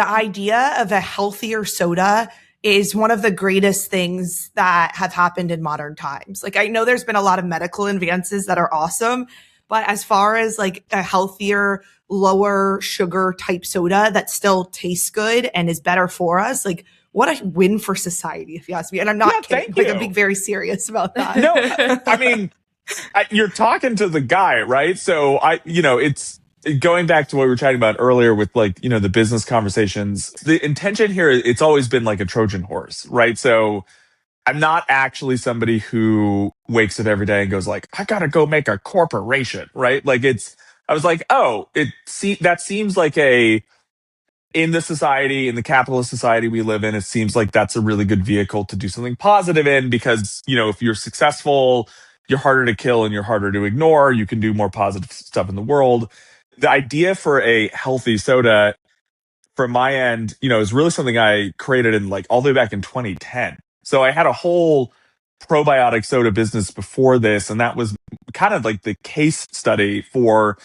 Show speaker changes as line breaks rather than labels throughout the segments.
the idea of a healthier soda is one of the greatest things that have happened in modern times. Like, I know there's been a lot of medical advances that are awesome, but as far as like a healthier, lower sugar type soda that still tastes good and is better for us, like, what a win for society, if you ask me. And I'm not kidding. Like, I'm being very serious about that.
No, I mean, you're talking to the guy, right? So it's going back to what we were chatting about earlier with like, the business conversations. The intention here, it's always been like a Trojan horse, right? So I'm not actually somebody who wakes up every day and goes like, I gotta go make a corporation, right? Like I was like, that seems like in the society, in the capitalist society we live in, it seems like that's a really good vehicle to do something positive in because, if you're successful, you're harder to kill and you're harder to ignore. You can do more positive stuff in the world. The idea for a healthy soda from my end, is really something I created in like all the way back in 2010. So I had a whole probiotic soda business before this, and that was kind of like the case study for,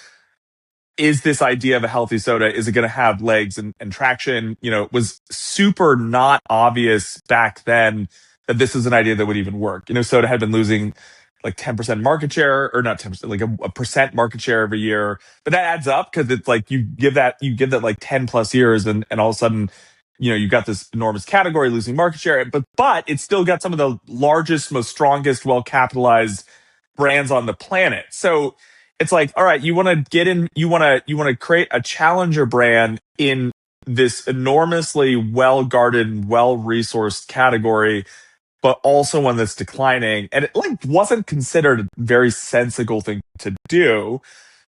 is this idea of a healthy soda, is it going to have legs and traction? It was super not obvious back then that this is an idea that would even work. Soda had been losing like 10% market share, or not 10%, like a percent market share every year. But that adds up because it's like you give that like 10 plus years and all of a sudden, you've got this enormous category losing market share, but it's still got some of the largest, most strongest, well-capitalized brands on the planet. So it's like, all right, you want to get in, you want to create a challenger brand in this enormously well-guarded, well-resourced category, but also one that's declining. And it like wasn't considered a very sensible thing to do.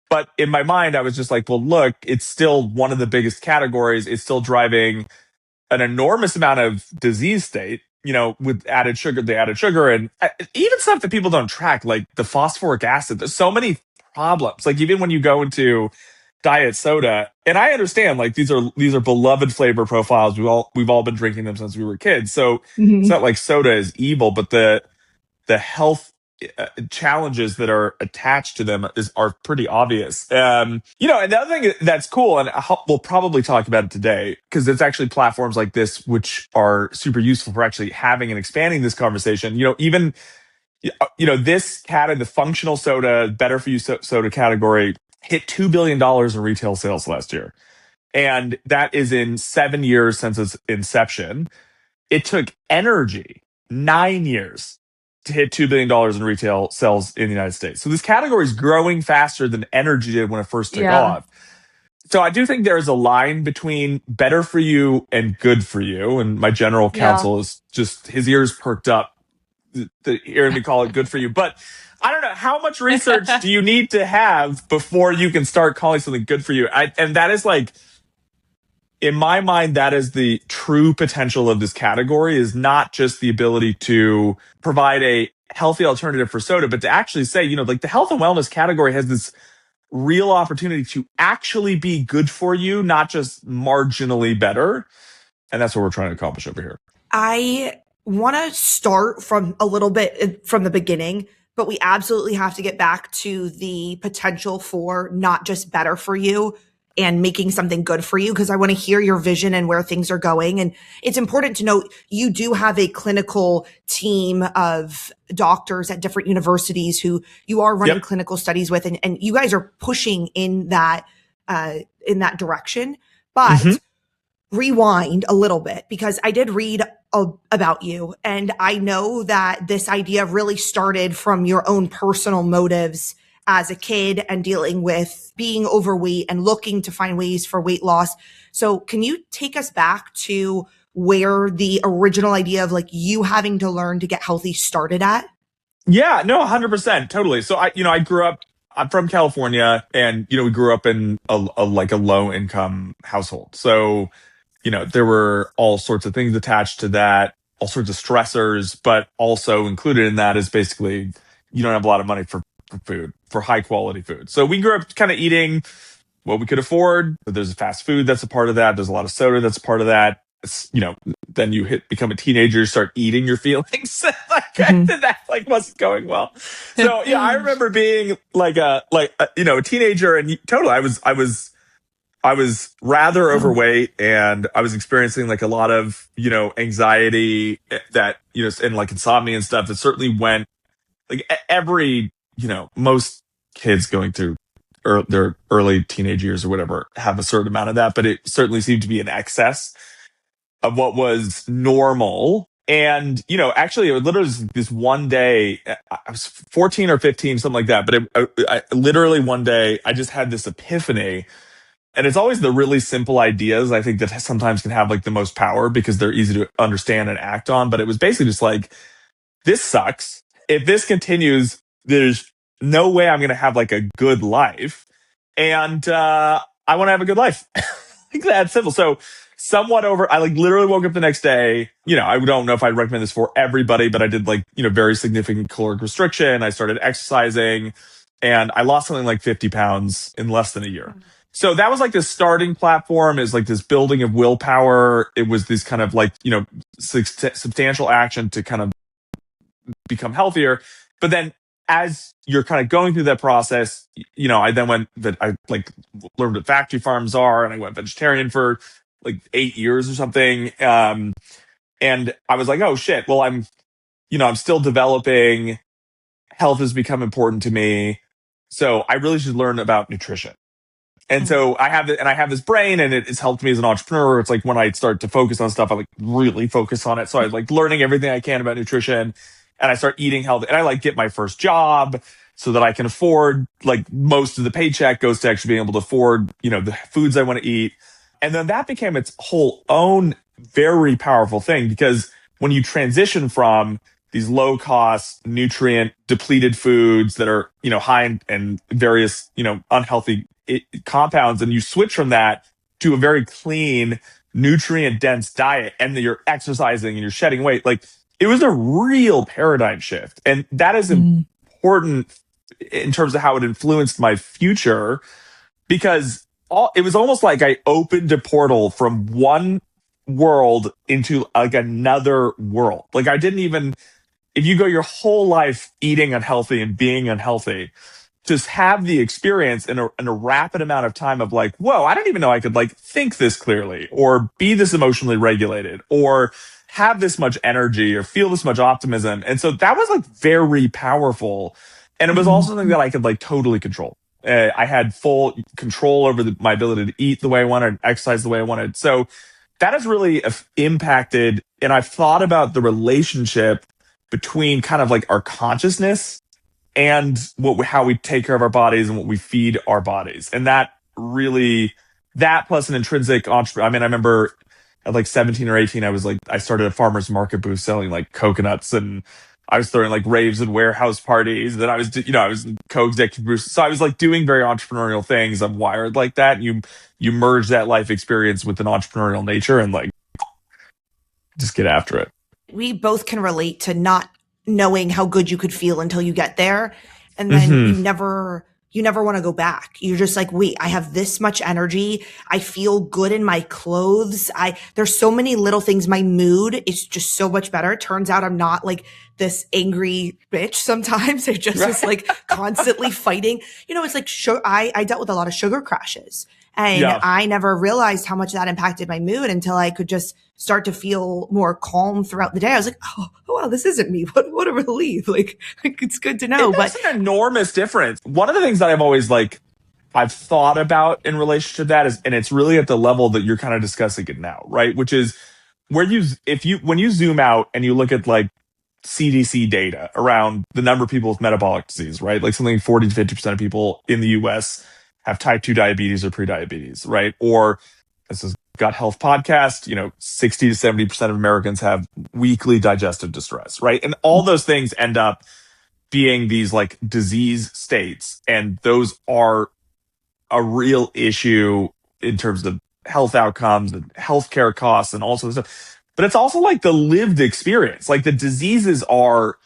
But in my mind, I was just like, well, look, it's still one of the biggest categories. It's still driving an enormous amount of disease state, with the added sugar and even stuff that people don't track, like the phosphoric acid. There's so many problems. Like even when you go into diet soda, and I understand like these are beloved flavor profiles. We've all been drinking them since we were kids. So it's not like soda is evil, but the health challenges that are attached to them are pretty obvious. And the other thing that's cool, and we'll probably talk about it today, because it's actually platforms like this which are super useful for actually having and expanding this conversation. Even this the functional soda, better for you soda category hit $2 billion in retail sales last year. And that is in 7 years since its inception. It took energy 9 years to hit $2 billion in retail sales in the United States. So this category is growing faster than energy did when it first took off. So I do think there's a line between better for you and good for you. And my general counsel is just his ears perked up to hearing me call it good for you. But I don't know, how much research do you need to have before you can start calling something good for you? And that is like, in my mind, that is the true potential of this category, is not just the ability to provide a healthy alternative for soda, but to actually say, like the health and wellness category has this real opportunity to actually be good for you, not just marginally better. And that's what we're trying to accomplish over here.
I want to start from a little bit from the beginning, but we absolutely have to get back to the potential for not just better for you and making something good for you, because I want to hear your vision and where things are going. And it's important to note you do have a clinical team of doctors at different universities who you are running clinical studies with, and you guys are pushing in that direction. But rewind a little bit, because I did read about you, and I know that this idea really started from your own personal motives as a kid and dealing with being overweight and looking to find ways for weight loss. So can you take us back to where the original idea of like you having to learn to get healthy started at?
Yeah, no, 100%. Totally. So I grew up, I'm from California, and, we grew up in a low income household. So, there were all sorts of things attached to that, all sorts of stressors, but also included in that is basically you don't have a lot of money for food, for high quality food. So we grew up kind of eating what we could afford. There's fast food that's a part of that. There's a lot of soda that's a part of that. It's, then you become a teenager, start eating your feelings. That wasn't going well. So I remember being a teenager, and totally, I I was rather overweight and I was experiencing like a lot of, anxiety that, and like insomnia and stuff that certainly went like every, most kids going through their early teenage years or whatever have a certain amount of that, but it certainly seemed to be an excess of what was normal. And, actually, it was literally this one day, I was 14 or 15, something like that. But I literally one day, I just had this epiphany. And it's always the really simple ideas, I think, that sometimes can have like the most power because they're easy to understand and act on. But it was basically just like, this sucks. If this continues, there's no way I'm going to have like a good life. And I want to have a good life. Like that simple. So I like literally woke up the next day. I don't know if I'd recommend this for everybody, but I did like, very significant caloric restriction. I started exercising and I lost something like 50 pounds in less than a year. So that was like the starting platform, is like this building of willpower. It was this kind of like, substantial action to kind of become healthier. But then as you're kind of going through that process, I then I like learned what factory farms are, and I went vegetarian for like 8 years or something. And I was like, oh shit, well, I'm still developing. Health has become important to me. So I really should learn about nutrition. And so I have this brain, and it's helped me as an entrepreneur. It's like when I start to focus on stuff, I like really focus on it. So I like learning everything I can about nutrition, and I start eating healthy, and I like get my first job so that I can afford, like, most of the paycheck goes to actually being able to afford, the foods I want to eat. And then that became its whole own very powerful thing, because when you transition from these low cost, nutrient depleted foods that are, high in various, unhealthy compounds, and you switch from that to a very clean, nutrient dense diet, and then you're exercising and you're shedding weight, like, it was a real paradigm shift. And that is important in terms of how it influenced my future, because it was almost like I opened a portal from one world into like another world. Like, I didn't even, if you go your whole life eating unhealthy and being unhealthy, just have the experience in a rapid amount of time of like, whoa, I didn't even know I could like think this clearly, or be this emotionally regulated, or have this much energy, or feel this much optimism. And so that was like very powerful. And it was also something that I could like totally control. I had full control over my ability to eat the way I wanted, exercise the way I wanted. So that has really impacted. And I've thought about the relationship between kind of like our consciousness and how we take care of our bodies and what we feed our bodies. And that plus an intrinsic entrepreneur. I mean, I remember at like 17 or 18, I started a farmer's market booth selling like coconuts, and I was throwing like raves and warehouse parties. Then I was co-executive producer. So I was like doing very entrepreneurial things. I'm wired like that. You merge that life experience with an entrepreneurial nature and like just get after it.
We both can relate to not knowing how good you could feel until you get there. And then you never want to go back. You're just like, wait, I have this much energy. I feel good in my clothes. There's so many little things. My mood is just so much better. It turns out I'm not like this angry bitch sometimes. I just was like constantly fighting. It's like, I dealt with a lot of sugar crashes, and I never realized how much that impacted my mood until I could just start to feel more calm throughout the day. I was like, oh wow, this isn't me. What a relief. Like it's good to know.
It makes an enormous difference. One of the things that I've thought about in relation to that is, and it's really at the level that you're kind of discussing it now, right? Which is when you zoom out and you look at like CDC data around the number of people with metabolic disease, right? Like something 40 to 50% of people in the US have type 2 diabetes or prediabetes, right? Or this is Gut Health Podcast, 60 to 70% of Americans have weekly digestive distress, right? And all those things end up being these like disease states. And those are a real issue in terms of health outcomes and healthcare costs and all sorts of stuff. But it's also like the lived experience. Like the diseases are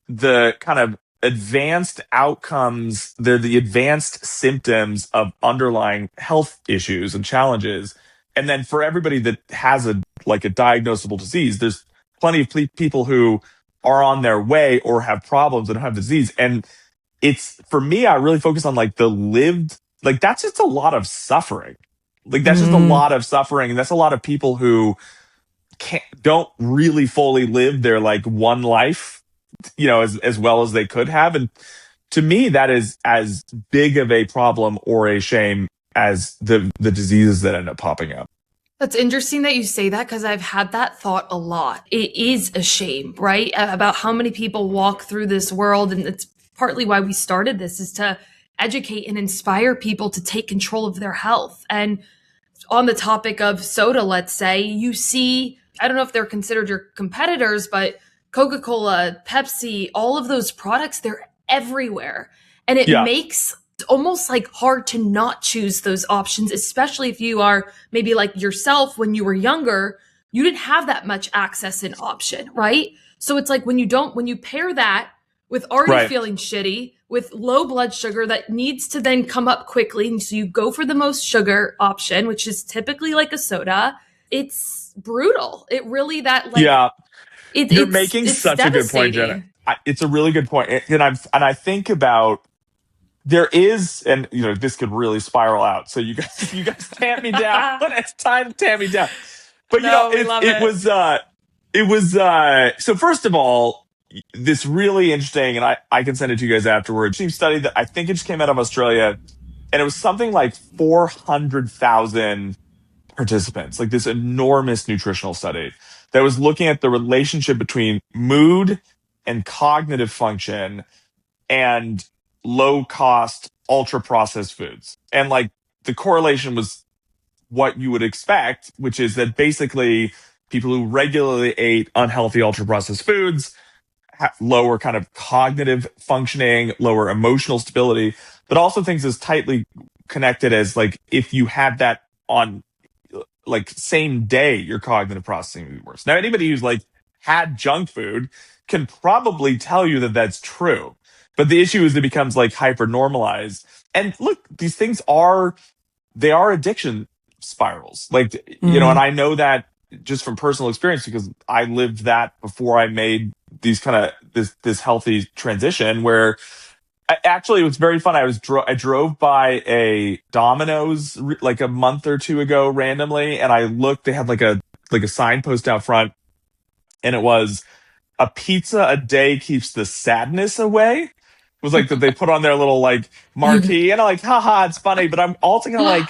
the kind of advanced outcomes. They're the advanced symptoms of underlying health issues and challenges. And then for everybody that has a diagnosable disease, there's plenty of people who are on their way or have problems and have disease. And it's, for me, I really focus on like the lived, like that's just a lot of suffering. Like that's just a
Mm.
lot of suffering. And that's a lot of people who don't really fully live their like one life, as well as they could have. And to me, that is as big of a problem or a shame as the diseases that end up popping up.
That's interesting that you say that because I've had that thought a lot. It is a shame, right? About how many people walk through this world. And it's partly why we started this, is to educate and inspire people to take control of their health. And on the topic of soda, let's say, you see, I don't know if they're considered your competitors, but Coca-Cola, Pepsi, all of those products, they're everywhere. And it
Yeah.
makes almost like hard to not choose those options, especially if you are maybe like yourself when you were younger, you didn't have that much access and option, right? So it's like when you pair that with already
Right.
feeling shitty, with low blood sugar that needs to then come up quickly. And so you go for the most sugar option, which is typically like a soda. It's brutal. It really, that like,
Yeah. You're
it's
making such a good point, Jenna.
devastating.
It's a really good point. And I think about, there is, and this could really spiral out. So you guys tamp me down when it's time to tamp me down. But
No, we love it.
it was so first of all, this really interesting, and I can send it to you guys afterwards. Team study that I think it just came out of Australia, and it was something like 400,000 participants, like this enormous nutritional study that was looking at the relationship between mood and cognitive function and low cost ultra processed foods. And like the correlation was what you would expect, which is that basically people who regularly ate unhealthy ultra processed foods have lower kind of cognitive functioning, lower emotional stability, but also things as tightly connected as like if you had that on like same day, your cognitive processing would be worse. Now, anybody who's like had junk food can probably tell you that that's true. But the issue is it becomes like hyper normalized. And look, these things they are addiction spirals. Like, and I know that just from personal experience because I lived that before I made these kind of this healthy transition where actually, it was very fun. I drove by a Domino's like a month or two ago randomly, and I looked. They had like a signpost out front, and it was a pizza a day keeps the sadness away. It was like that they put on their little like marquee, and I'm like, haha, it's funny. But I'm also kind of like,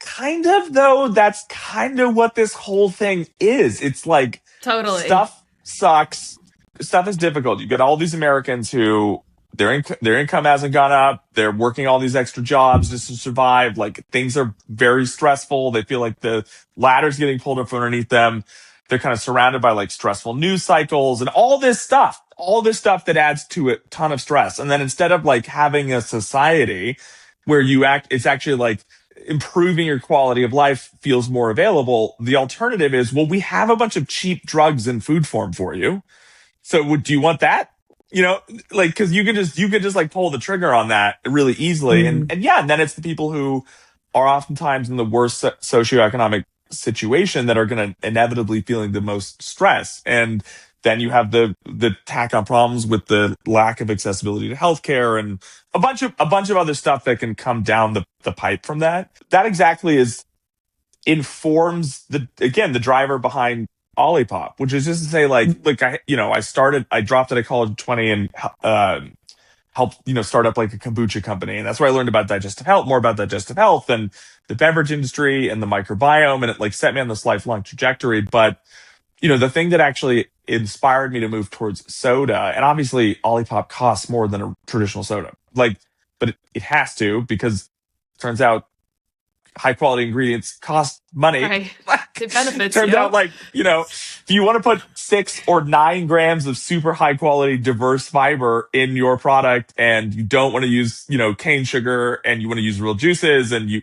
kind of though. That's kind of what this whole thing is. It's like
Totally.
stuff sucks. Stuff is difficult. You got all these Americans who their income hasn't gone up. They're working all these extra jobs just to survive. Like things are very stressful. They feel like the ladder's getting pulled up from underneath them. They're kind of surrounded by like stressful news cycles and all this stuff that adds to a ton of stress. And then instead of like having a society where it's actually like improving your quality of life feels more available. The alternative is, well, we have a bunch of cheap drugs in food form for you. So do you want that? Like, cause you could just like pull the trigger on that really easily. And then it's the people who are oftentimes in the worst socioeconomic situation that are going to inevitably feeling the most stress. And then you have the tack on problems with the lack of accessibility to healthcare and a bunch of other stuff that can come down the pipe from that. That exactly informs the driver behind Olipop, which is just to say, like, look, I dropped out of college at 20 and helped, start up like a kombucha company. And that's where I learned about more about digestive health and the beverage industry and the microbiome. And it like set me on this lifelong trajectory. But, the thing that actually inspired me to move towards soda, and obviously Olipop costs more than a traditional soda, like, but it has to, because it turns out high quality ingredients cost money.
Right. It benefits
Turns
you.
out, like, if you want to put 6 or 9 grams of super high quality, diverse fiber in your product and you don't want to use, cane sugar and you want to use real juices and you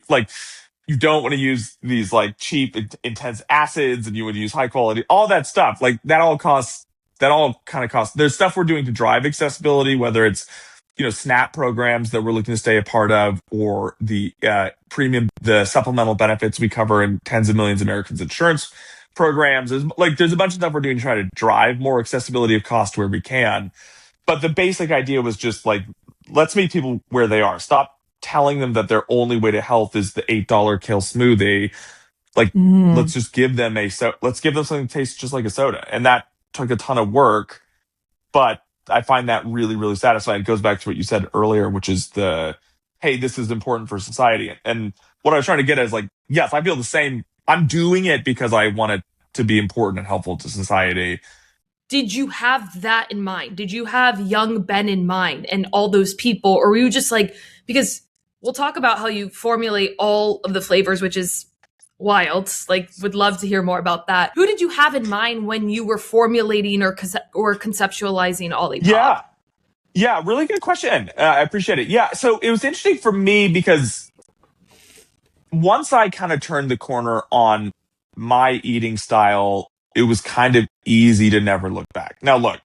don't want to use these like cheap, intense acids and you want to use high quality, all that stuff, like that all kind of costs. There's stuff we're doing to drive accessibility, whether it's SNAP programs that we're looking to stay a part of, or the the supplemental benefits we cover in tens of millions of Americans' insurance programs. There's a bunch of stuff we're doing to try to drive more accessibility of cost where we can. But the basic idea was just like, let's meet people where they are. Stop telling them that their only way to health is the $8 kale smoothie. Like, let's just give them let's give them something that tastes just like a soda. And that took a ton of work, but I find that really, really satisfying. It goes back to what you said earlier, which is hey, this is important for society. And what I was trying to get at is like, yes, I feel the same. I'm doing it because I want it to be important and helpful to society.
Did you have that in mind? Did you have young Ben in mind and all those people? Or were you just like, because we'll talk about how you formulate all of the flavors, which is wild. Like, would love to hear more about that. Who did you have in mind when you were formulating or conceptualizing Olipop?
Yeah, really good question. I appreciate it. Yeah, so it was interesting for me because once I kind of turned the corner on my eating style, it was kind of easy to never look back. Now, look,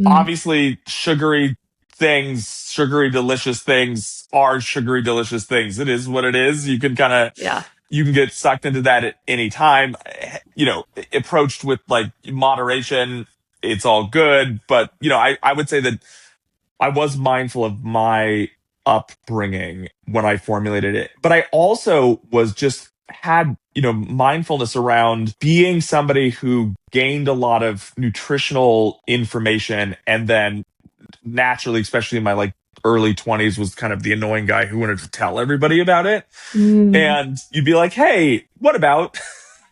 obviously, sugary delicious things are sugary, delicious things. It is what it is. You can you can get sucked into that at any time. Approached with like moderation, it's all good. But, I would say that I was mindful of my upbringing when I formulated it. But I also had, mindfulness around being somebody who gained a lot of nutritional information and then naturally, especially in my like early 20s, was kind of the annoying guy who wanted to tell everybody about it. And you'd be like, hey, what about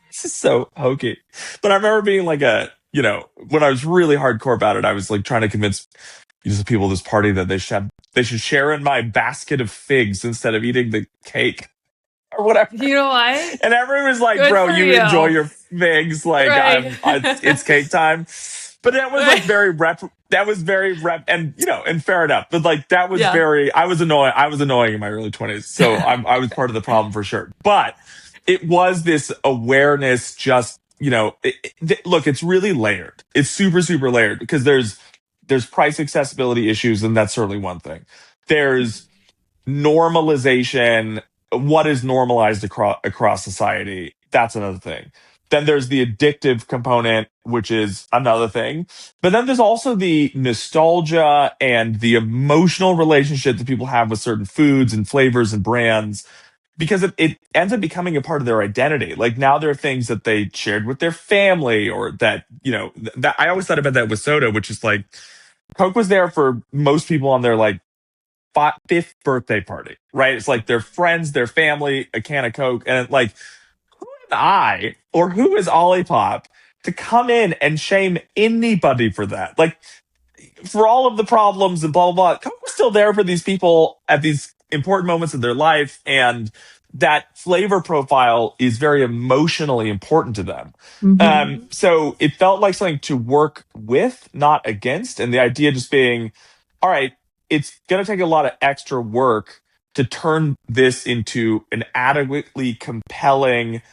this is so hokey. But I remember being like when I was really hardcore about it, I was like trying to convince the people at this party that they should share in my basket of figs instead of eating the cake or whatever.
You know why?
And everyone was like, bro, you enjoy your figs. Like, right. It's cake time. But that was like very and fair enough. But like, that was I was annoying in my early 20s. So I was part of the problem for sure. But it was this awareness look, it's really layered. It's super, super layered because there's price accessibility issues, and that's certainly one thing. There's normalization. What is normalized across society? That's another thing. Then there's the addictive component, which is another thing. But then there's also the nostalgia and the emotional relationship that people have with certain foods and flavors and brands, because it ends up becoming a part of their identity. Like now there are things that they shared with their family, or that, that I always thought about that with soda, which is like Coke was there for most people on their like fifth birthday party, right? It's like their friends, their family, a can of Coke. And like, who am I or who is Olipop to come in and shame anybody for that? Like, for all of the problems and blah, blah, blah, Coke was still there for these people at these important moments in their life. And that flavor profile is very emotionally important to them. So it felt like something to work with, not against. And the idea just being, all right, it's going to take a lot of extra work to turn this into an adequately compelling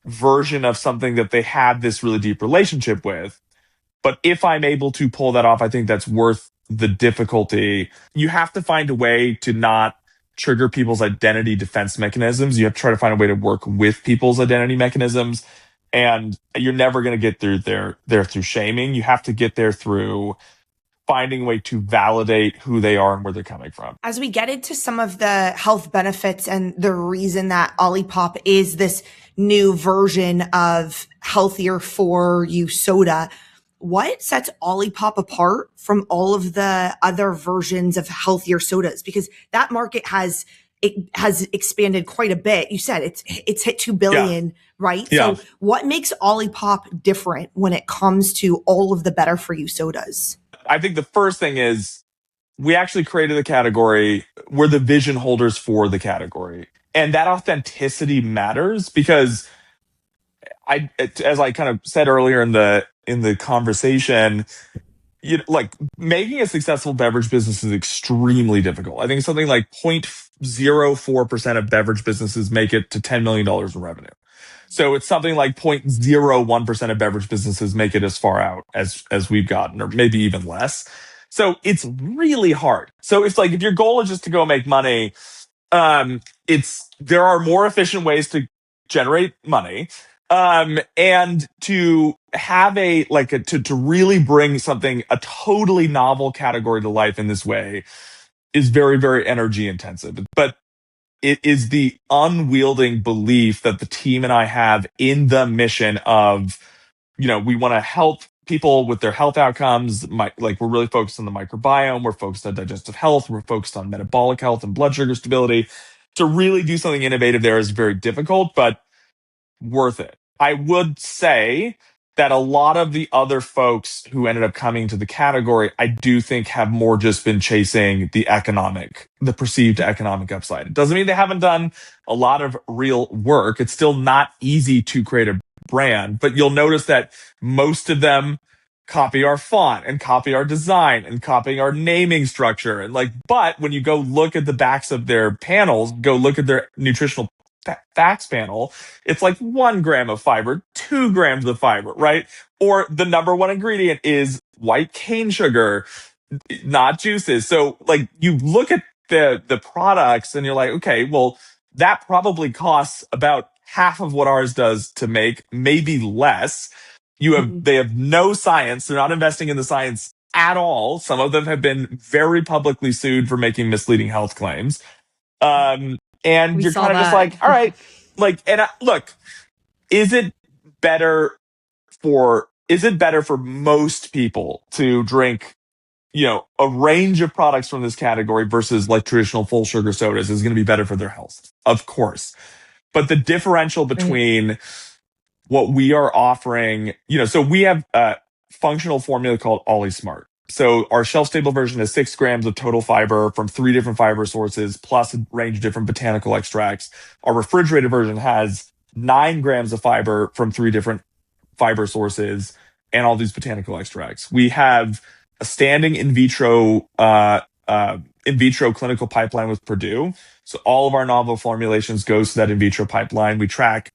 version of something that they had this really deep relationship with. But if I'm able to pull that off, I think that's worth the difficulty. You have to find a way to not trigger people's identity defense mechanisms. You have to try to find a way to work with people's identity mechanisms. And you're never going to get there through shaming. You have to get there through finding a way to validate who they are and where they're coming from.
As we get into some of the health benefits and the reason that Olipop is this new version of healthier for you soda, what sets Olipop apart from all of the other versions of healthier sodas? Because that market has expanded quite a bit. You said it's hit 2 billion, right?
Yeah.
So what makes Olipop different when it comes to all of the better for you sodas?
I think the first thing is we actually created the category. We're the vision holders for the category. And that authenticity matters because as I kind of said earlier in the conversation, like making a successful beverage business is extremely difficult. I think something like 0.04% of beverage businesses make it to $10 million in revenue. So it's something like 0.01% of beverage businesses make it as far out as we've gotten, or maybe even less. So it's really hard. So it's like, if your goal is just to go make money, there are more efficient ways to generate money. And to have to really bring a totally novel category to life in this way, is very, very energy intensive. But it is the unwielding belief that the team and I have in the mission of, we want to help people with their health outcomes. Like we're really focused on the microbiome. We're focused on digestive health. We're focused on metabolic health and blood sugar stability. To really do something innovative there is very difficult, but worth it. I would say that a lot of the other folks who ended up coming to the category, I do think have more just been chasing the perceived economic upside. It doesn't mean they haven't done a lot of real work. It's still not easy to create a brand, but you'll notice that most of them copy our font and copy our design and copying our naming structure. And but when you go look at the backs of their panels, go look at their nutritional facts panel, it's like 1 gram of fiber, 2 grams of fiber, right? Or the number one ingredient is white cane sugar, not juices. So you look at the products and you're like, okay, well, that probably costs about half of what ours does to make, maybe less. They have no science. They're not investing in the science at all. Some of them have been very publicly sued for making misleading health claims. And
We
you're
saw
kind of just
that.
all right, look, is it better for most people to drink, a range of products from this category versus traditional full sugar sodas is going to be better for their health? Of course. But the differential between what we are offering, so we have a functional formula called OLISMART. So our shelf-stable version has 6 grams of total fiber from 3 different fiber sources, plus a range of different botanical extracts. Our refrigerated version has 9 grams of fiber from 3 different fiber sources and all these botanical extracts. We have a standing in vitro clinical pipeline with Purdue. So all of our novel formulations goes to that in vitro pipeline. We track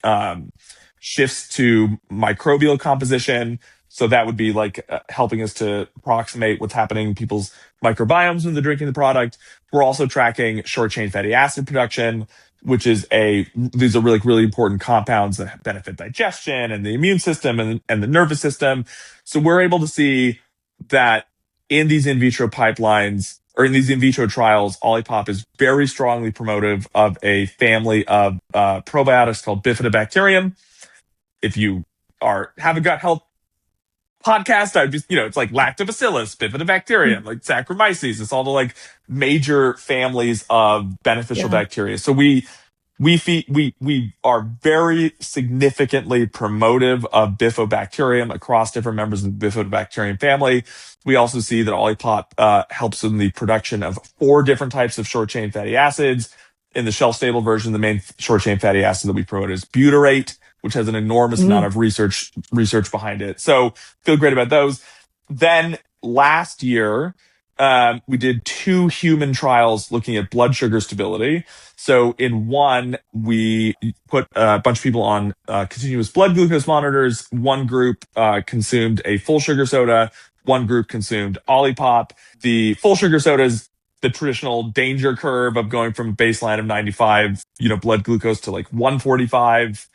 shifts to microbial composition. So that would be helping us to approximate what's happening in people's microbiomes when they're drinking the product. We're also tracking short chain fatty acid production, which is these are really, really important compounds that benefit digestion and the immune system and the nervous system. So we're able to see that in these in vitro pipelines or in these in vitro trials, Olipop is very strongly promotive of a family of probiotics called bifidobacterium. If you have a gut health podcast, it's like lactobacillus, bifidobacterium, like Saccharomyces. It's all the major families of beneficial bacteria. So we are very significantly promotive of bifidobacterium across different members of the bifidobacterium family. We also see that Olipop helps in the production of 4 different types of short chain fatty acids. In the shelf stable version, the main short chain fatty acid that we promote is butyrate, which has an enormous amount of research behind it. So feel great about those. Then last year, we did 2 human trials looking at blood sugar stability. So in one, we put a bunch of people on continuous blood glucose monitors. One group consumed a full sugar soda. One group consumed Olipop. The full sugar soda is the traditional danger curve of going from baseline of 95, blood glucose to 145.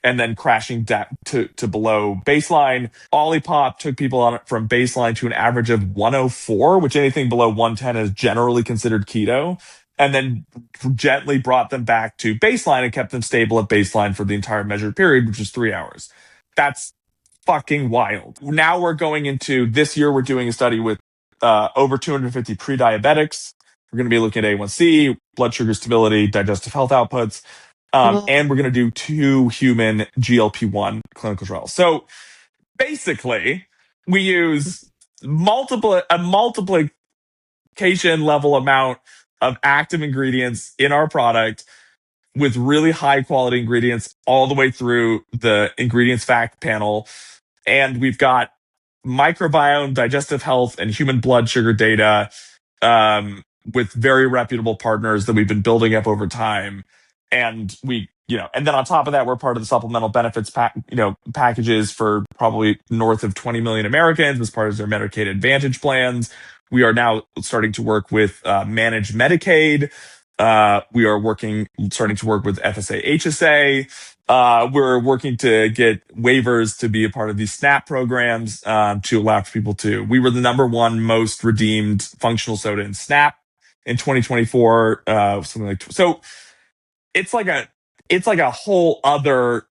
And then crashing to below baseline. Olipop took people on from baseline to an average of 104, which anything below 110 is generally considered keto, and then gently brought them back to baseline and kept them stable at baseline for the entire measured period, which is 3 hours. That's fucking wild. Now we're going into this year, we're doing a study with over 250 pre-diabetics. We're going to be looking at A1C, blood sugar stability, digestive health outputs. And we're going to do 2 human GLP-1 clinical trials. So basically, we use a multiplication level amount of active ingredients in our product with really high quality ingredients all the way through the ingredients fact panel. And we've got microbiome, digestive health, and human blood sugar data with very reputable partners that we've been building up over time. And and then on top of that, we're part of the supplemental benefits packages for probably north of 20 million Americans as part of their Medicaid Advantage plans. We are now starting to work with managed Medicaid. We are starting to work with FSA, HSA. We're working to get waivers to be a part of these SNAP programs to allow for people to. We were the #1 most redeemed functional soda in SNAP in 2024, something like so. It's like a whole other.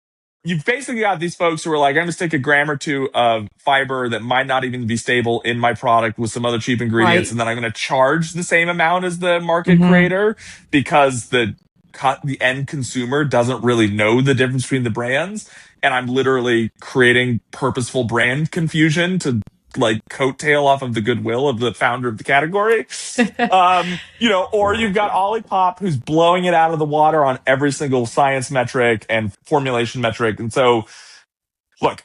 You've basically got these folks who are like, I'm gonna stick a gram or two of fiber that might not even be stable in my product with some other cheap ingredients,
Right.
and then I'm gonna charge the same amount as the market
Mhm.
creator because the end consumer doesn't really know the difference between the brands, and I'm literally creating purposeful brand confusion to like coattail off of the goodwill of the founder of the category. Or you've got Olipop who's blowing it out of the water on every single science metric and formulation metric. And so, look,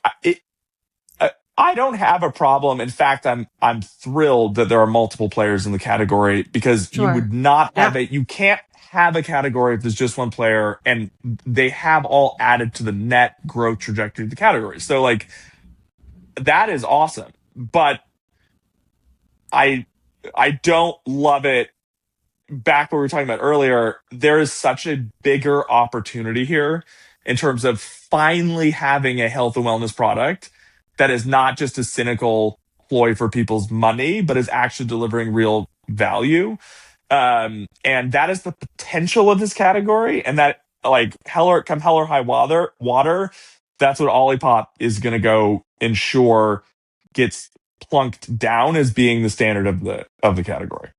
I don't have a problem. In fact, I'm thrilled that there are multiple players in the category because you
Sure.
would not have you can't have a category if there's just one player, and they have all added to the net growth trajectory of the category. So like that is awesome. But I don't love it. Back what we were talking about earlier, there is such a bigger opportunity here in terms of finally having a health and wellness product that is not just a cynical ploy for people's money, but is actually delivering real value. And that is the potential of this category. And that, like, hell or high water, that's what Olipop is going to go ensure gets plunked down as being the standard of the category.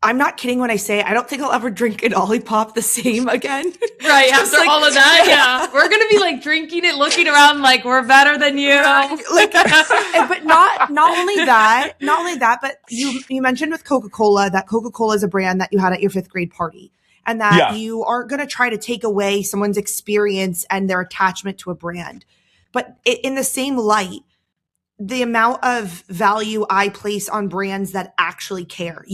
I'm not kidding when I say I don't think I'll ever drink an Olipop the same again.
Right,
Just
after all of that, yeah. We're going to be like drinking it, looking around like we're better than you.
Like, but not only that, but you mentioned with Coca-Cola that Coca-Cola is a brand that you had at your 5th grade party, and that you aren't going to try to take away someone's experience and their attachment to a brand. But in the same light, the amount of value I place on brands that actually care.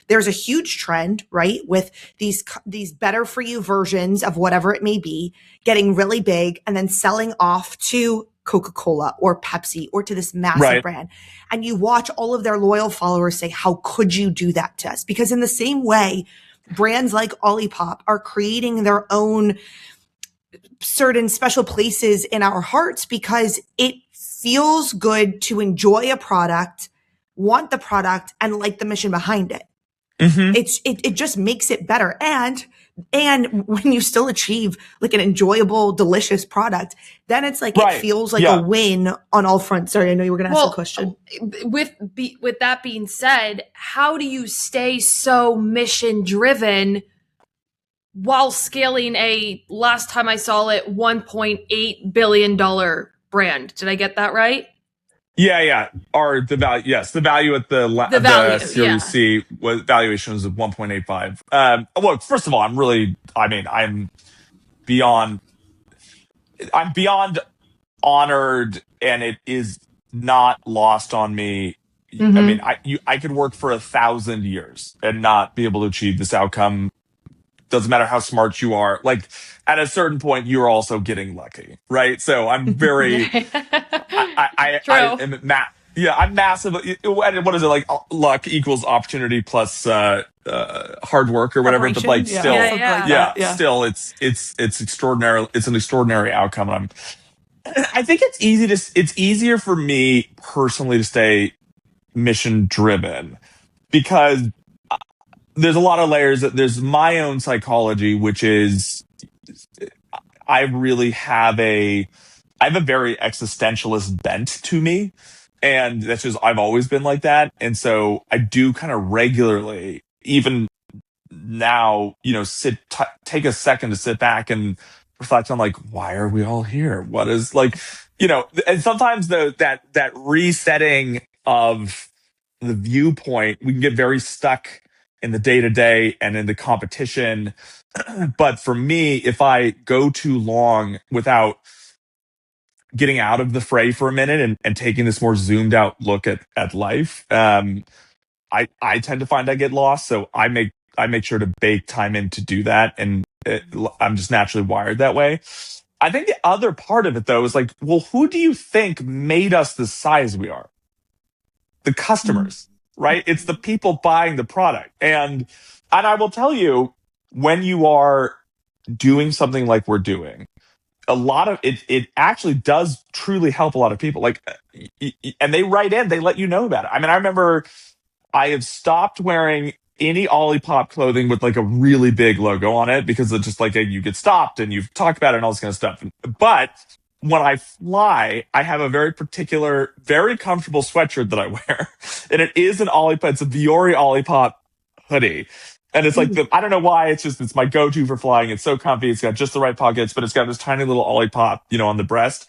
There's a huge trend, right? With these better for you versions of whatever it may be, getting really big and then selling off to Coca-Cola or Pepsi or to this massive brand. And you watch all of their loyal followers say, how could you do that to us? Because in the same way, brands like Olipop are creating their own certain special places in our hearts because it feels good to enjoy a product, want the product, and like the mission behind it. Mm-hmm. It just makes it better. And when you still achieve like an enjoyable, delicious product, then it's like it feels like a win on all fronts. Sorry, I know you were going to ask a question.
With that being said, how do you stay so mission driven while scaling a, last time I saw it, $1.8 billion brand? Did I get that right?
Yeah. Or the value, yes, the value at the Series C valuation was 1.85. Look, first of all, I'm beyond honored, and it is not lost on me. Mm-hmm. I mean, I could work for 1,000 years and not be able to achieve this outcome. Doesn't matter how smart you are. Like, at a certain point, you're also getting lucky, right? So I'm very, I'm massive. What is it, like? Luck equals opportunity plus hard work or whatever. But like, still, it's extraordinary. It's an extraordinary outcome. I think it's easier for me personally to stay mission driven because there's a lot of layers. There's my own psychology, which is I have a very existentialist bent to me. And that's just, I've always been like that. And so I do kind of regularly, even now, take a second to sit back and reflect on like, why are we all here? What is like, and sometimes that resetting of the viewpoint, we can get very stuck in the day to day and in the competition. But for me, if I go too long without getting out of the fray for a minute and taking this more zoomed out look at life, I tend to find I get lost. So I make sure to bake time in to do that. And I'm just naturally wired that way. I think the other part of it though is like, well, who do you think made us the size we are? The customers, right? It's the people buying the product. And I will tell you, when you are doing something like we're doing, a lot of it actually does truly help a lot of people. Like, and they write in, they let you know about it. I mean, I remember I have stopped wearing any Olipop clothing with like a really big logo on it because it's just like you get stopped and you've talked about it and all this kind of stuff. But when I fly, I have a very particular, very comfortable sweatshirt that I wear. And it is an Olipop. It's a Viore Olipop hoodie. And it's like, I don't know why. It's my go-to for flying. It's so comfy. It's got just the right pockets, but it's got this tiny little Olipop, on the breast.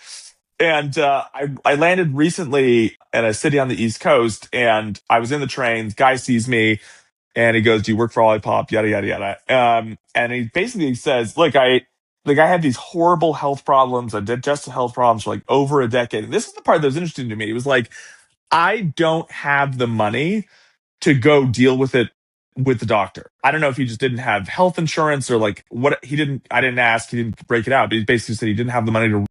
And I landed recently at a city on the East Coast, and I was in the train. Guy sees me, and he goes, "Do you work for Olipop?" Yada yada yada. And he basically says, "Look, I had these horrible health problems, digestive health problems for like over a decade." And this is the part that was interesting to me. It was like, I don't have the money to go deal with it with the doctor. I don't know if he just didn't have health insurance or like what I didn't ask. He didn't break it out, but he basically said he didn't have the money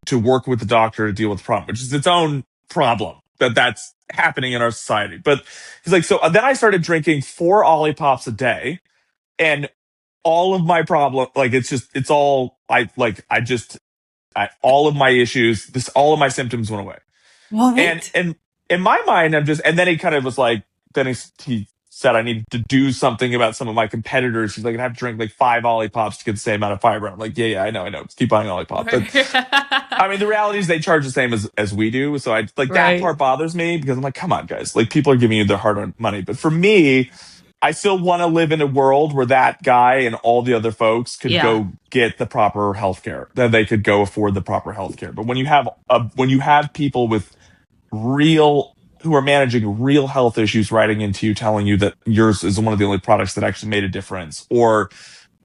to work with the doctor to deal with the problem, which is its own problem that's happening in our society. But he's like, so then I started drinking 4 Olipops a day, and all of my problem, like all of my issues, all of my symptoms went away.
What?
And in my mind, and then he kind of was like, he said I needed to do something about some of my competitors. He's like, I have to drink like 5 Olipops to get the same amount of fiber. I'm like, yeah, I know. Just keep buying Olipop. But I mean, the reality is they charge the same as we do. So that part bothers me because I'm like, come on, guys. Like, people are giving you their hard-earned money. But for me, I still want to live in a world where that guy and all the other folks could go get the proper healthcare, that they could go afford the proper healthcare. But when you have people with who are managing real health issues writing into you, telling you that yours is one of the only products that actually made a difference, or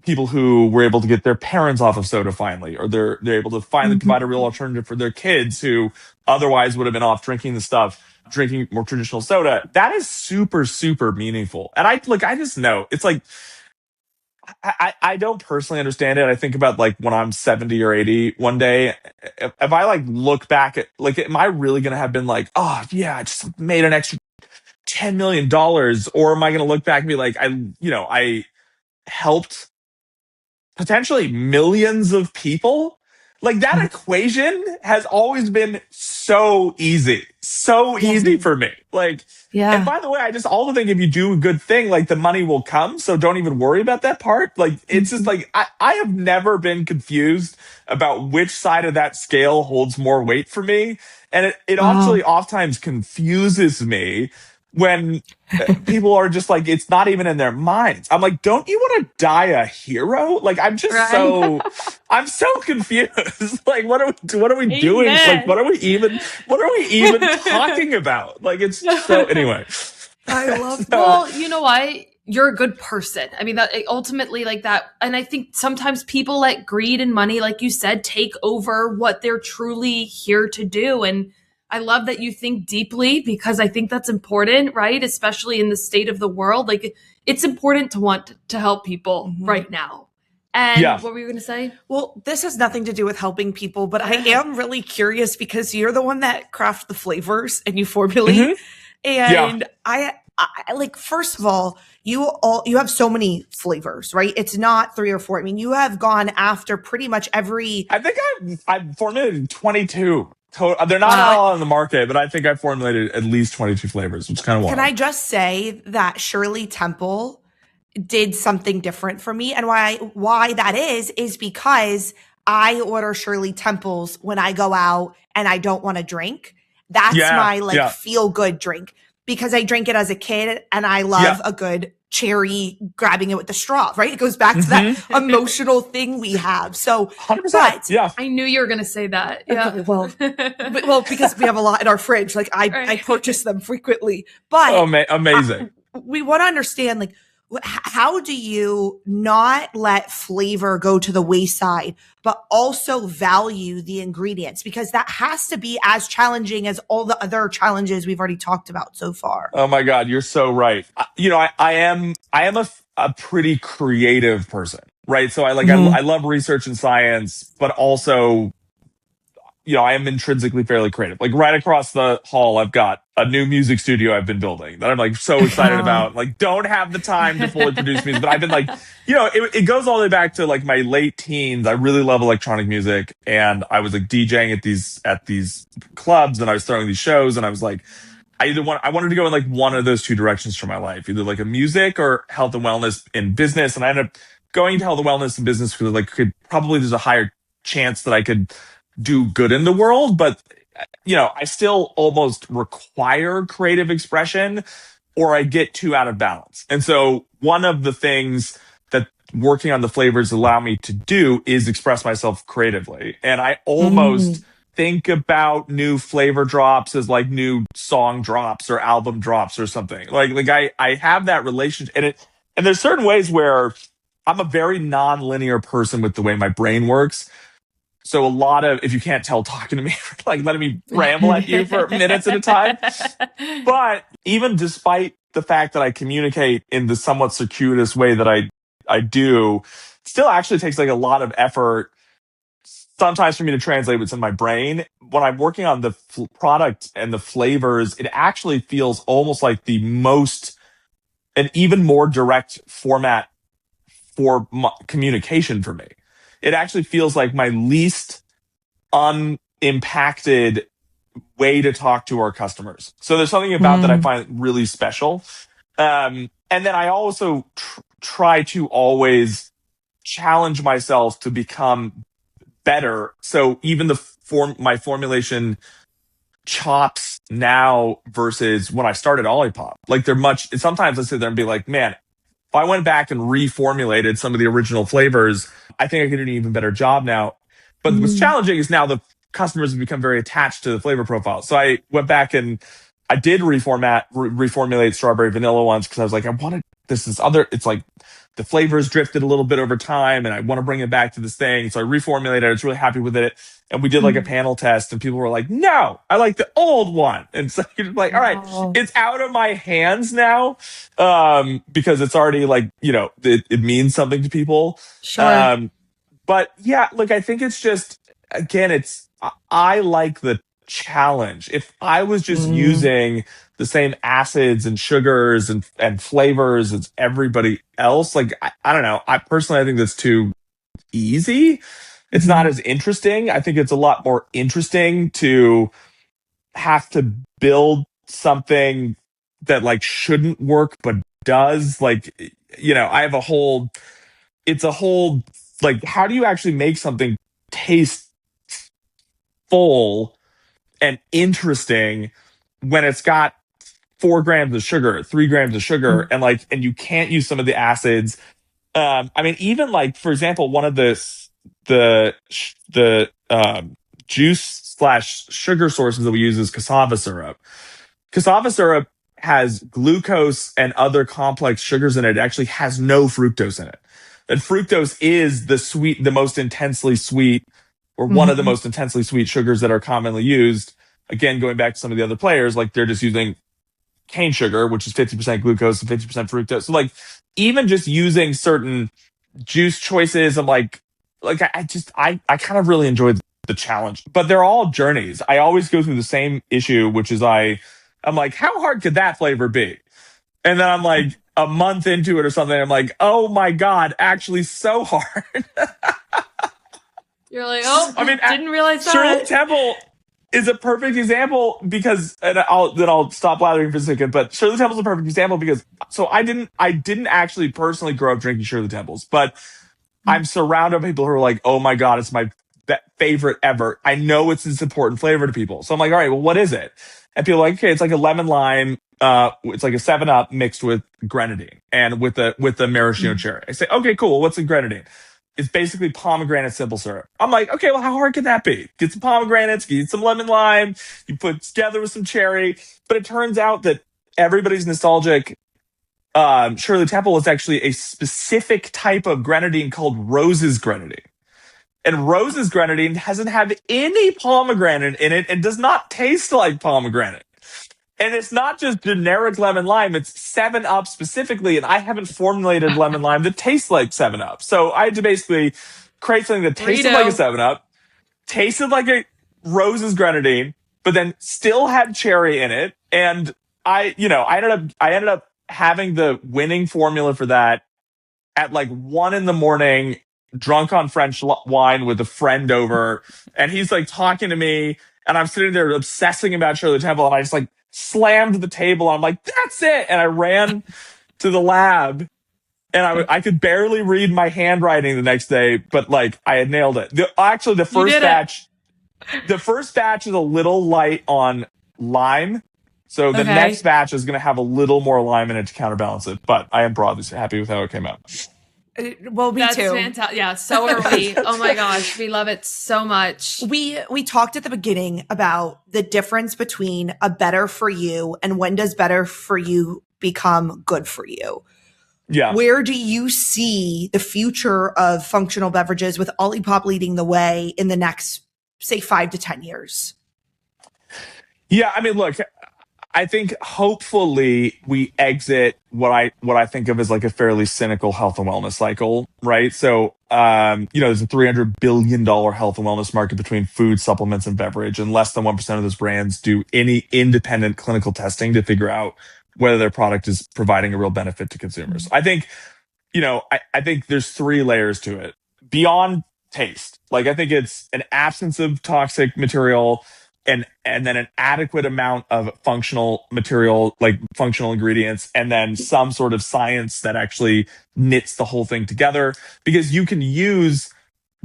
people who were able to get their parents off of soda finally, or they're able to finally provide a real alternative for their kids who otherwise would have been off drinking more traditional soda. That is super, super meaningful. And I just know it's like, I don't personally understand it. I think about like when I'm 70 or 80 one day, if I like look back at like, am I really going to have been like, oh yeah, I just made an extra $10 million? Or am I going to look back and be like, I helped potentially millions of people? Like, that equation has always been so easy for me. Like, and by the way, I just also think if you do a good thing, like the money will come. So don't even worry about that part. Like, it's just like, I have never been confused about which side of that scale holds more weight for me. And it actually oftentimes confuses me when people are just like, it's not even in their minds. I'm like, don't you want to die a hero? Like, I'm just I'm so confused. Like, what are we doing? Like, what are we even talking about? Like, it's so, anyway.
I love
Well, you know what? You're a good person. I mean, that ultimately like that. And I think sometimes people let greed and money, like you said, take over what they're truly here to do. And I love that you think deeply, because I think that's important, right? Especially in the state of the world. Like, it's important to want to help people right now. And what were you going to say?
Well, this has nothing to do with helping people, but I am really curious because you're the one that crafts the flavors and you formulate. And I like, first of all, you have so many flavors, right? It's not 3 or 4. I mean, you have gone after pretty much every.
I think I've formulated 22. They're not all on the market, but I think I formulated at least 22 flavors, which is kind of wild.
Can I just say that Shirley Temple did something different for me? And why that is because I order Shirley Temples when I go out and I don't want to drink. That's my feel good drink, because I drank it as a kid and I love a good cherry grabbing it with the straw, right? It goes back to that emotional thing we have. So
100%,
I knew you were going to say that. Yeah.
Okay, well, because we have a lot in our fridge, like I purchase them frequently, but
amazing.
We want to understand, like, how do you not let flavor go to the wayside, but also value the ingredients? Because that has to be as challenging as all the other challenges we've already talked about so far.
Oh my God, you're so right. I am a pretty creative person, right? So I love research and science, but also, I am intrinsically fairly creative. Like, right across the hall, I've got a new music studio I've been building that I'm like so excited about. Like, don't have the time to fully produce music, but I've been like, it goes all the way back to like my late teens. I really love electronic music, and I was like DJing at these clubs, and I was throwing these shows, and I was like, I wanted to go in like one of those two directions for my life, either like a music or health and wellness in business. And I ended up going to health and wellness in business because like there's a higher chance that I could do good in the world. But I still almost require creative expression or I get too out of balance. And so one of the things that working on the flavors allow me to do is express myself creatively. And I almost think about new flavor drops as like new song drops or album drops or something. Like I have that relationship and there's certain ways where I'm a very non-linear person with the way my brain works. So a lot of, if you can't tell, talking to me, like letting me ramble at you for minutes at a time. But even despite the fact that I communicate in the somewhat circuitous way that I do, it still actually takes like a lot of effort sometimes for me to translate what's in my brain. When I'm working on the product and the flavors, it actually feels almost like the most, an even more direct format for communication for me. It actually feels like my least unimpacted way to talk to our customers. So there's something about that I find really special. And then I also try to always challenge myself to become better. So even my formulation chops now versus when I started Olipop, like sometimes I sit there and be like, man, if I went back and reformulated some of the original flavors, I think I could do an even better job now. But what's challenging is now the customers have become very attached to the flavor profile. So I went back and I did reformulate strawberry vanilla ones because I was like, I wanted this other, it's like the flavors drifted a little bit over time and I want to bring it back to this thing. So I reformulated it. I was really happy with it. And we did like a panel test and people were like, no, I like the old one. And so you're like, all right, it's out of my hands now. Because it's already like, it means something to people.
Sure.
But yeah, like I think it's just, again, I like the challenge. If I was just using the same acids and sugars and flavors as everybody else, like, I don't know. I think that's too easy. It's not as interesting. I think it's a lot more interesting to have to build something that like shouldn't work, but does. Like, I have it's a whole, like, how do you actually make something taste full and interesting when it's got 4 grams of sugar, 3 grams of sugar, and you can't use some of the acids. Even like, for example, one of the juice/sugar sources that we use is cassava syrup. Cassava syrup has glucose and other complex sugars in it. It actually has no fructose in it. And fructose is the most intensely sweet, or one of the most intensely sweet sugars that are commonly used. Again, going back to some of the other players, like they're just using cane sugar, which is 50% glucose and 50% fructose. So like, even just using certain juice choices, I'm like I kind of really enjoyed the challenge. But they're all journeys. I always go through the same issue, which is I'm like, how hard could that flavor be? And then I'm like a month into it or something, I'm like, oh my God, actually so hard.
You're like, didn't realize that.
Shirley Temple is a perfect example because, and I'll stop blathering for a second, but Shirley Temple's a perfect example because, so I didn't actually personally grow up drinking Shirley Temples, but I'm surrounded by people who are like, oh my God, it's my favorite ever. I know it's this important flavor to people. So I'm like, all right, well, what is it? And people are like, okay, it's like a lemon lime. It's like a 7-Up mixed with grenadine and with the maraschino cherry. I say, okay, cool. What's in grenadine? It's basically pomegranate simple syrup. I'm like, okay, well, how hard can that be? Get some pomegranates, get some lemon lime, you put it together with some cherry. But it turns out that everybody's nostalgic. Shirley Temple is actually a specific type of grenadine called Rose's grenadine. And Rose's grenadine doesn't have any pomegranate in it and does not taste like pomegranate. And it's not just generic lemon lime, it's 7-Up specifically, and I haven't formulated lemon lime that tastes like 7-Up. So I had to basically create something that tasted like a 7-Up, tasted like a Rose's grenadine, but then still had cherry in it. And I ended up having the winning formula for that at like 1 a.m, drunk on French wine with a friend over, and he's like talking to me, and I'm sitting there obsessing about Shirley Temple, and I just like slammed the table. I'm like, that's it. And I ran to the lab, and I could barely read my handwriting the next day, but like I had nailed it. The first batch is a little light on lime. So the next batch is going to have a little more lime in it to counterbalance it. But I am broadly happy with how it came out.
Well, me
That's
too.
Fantastic. Yeah, so are we. Oh my gosh, we love it so much.
We talked at the beginning about the difference between a better for you and when does better for you become good for you.
Yeah.
Where do you see the future of functional beverages with Olipop leading the way in the next, say, 5 to 10 years?
Yeah, I mean, look, I think hopefully we exit what I think of as like a fairly cynical health and wellness cycle, right? So, there's a $300 billion health and wellness market between food, supplements, and beverage, and less than 1% of those brands do any independent clinical testing to figure out whether their product is providing a real benefit to consumers. I think, I think there's 3 layers to it. Beyond taste, like I think it's an absence of toxic material, and then an adequate amount of functional material, like functional ingredients, and then some sort of science that actually knits the whole thing together. Because you can use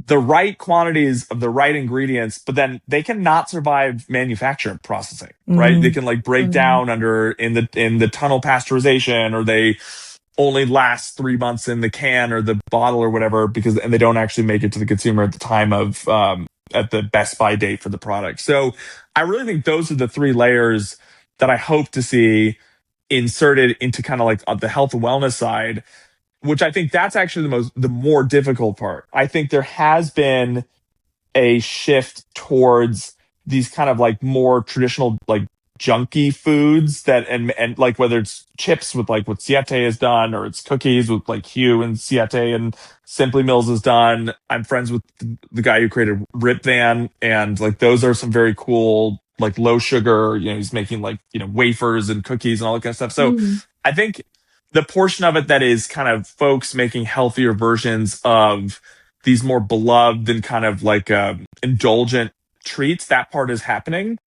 the right quantities of the right ingredients, but then they cannot survive manufacture processing, right? They can like break down in the tunnel pasteurization, or they only last 3 months in the can or the bottle or whatever, and they don't actually make it to the consumer at the time of at the best by date for the product. So I really think those are the 3 layers that I hope to see inserted into kind of like the health and wellness side, which I think that's actually the more difficult part. I think there has been a shift towards these kind of like more traditional, like junky foods that, and like whether it's chips with like what Siete has done, or it's cookies with like Hugh and Siete and Simply Mills has done. I'm friends with the guy who created Rip Van, and like those are some very cool, like low sugar, he's making like, wafers and cookies and all that kind of stuff. So I think the portion of it that is kind of folks making healthier versions of these more beloved and kind of like indulgent treats, that part is happening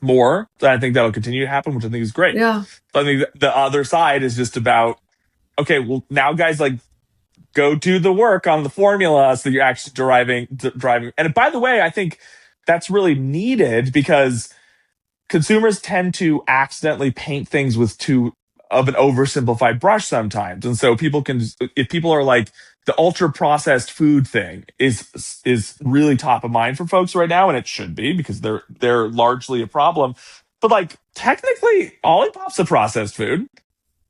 more. So I think that'll continue to happen, which I think is great.
Yeah.
So I think the other side is just about, okay, well now guys, like go do the work on the formula so you're actually driving. And by the way, I think that's really needed because consumers tend to accidentally paint things with too of an oversimplified brush sometimes. And so if people are like, the ultra processed food thing is really top of mind for folks right now, and it should be because they're largely a problem. But like technically, Olipop's a processed food.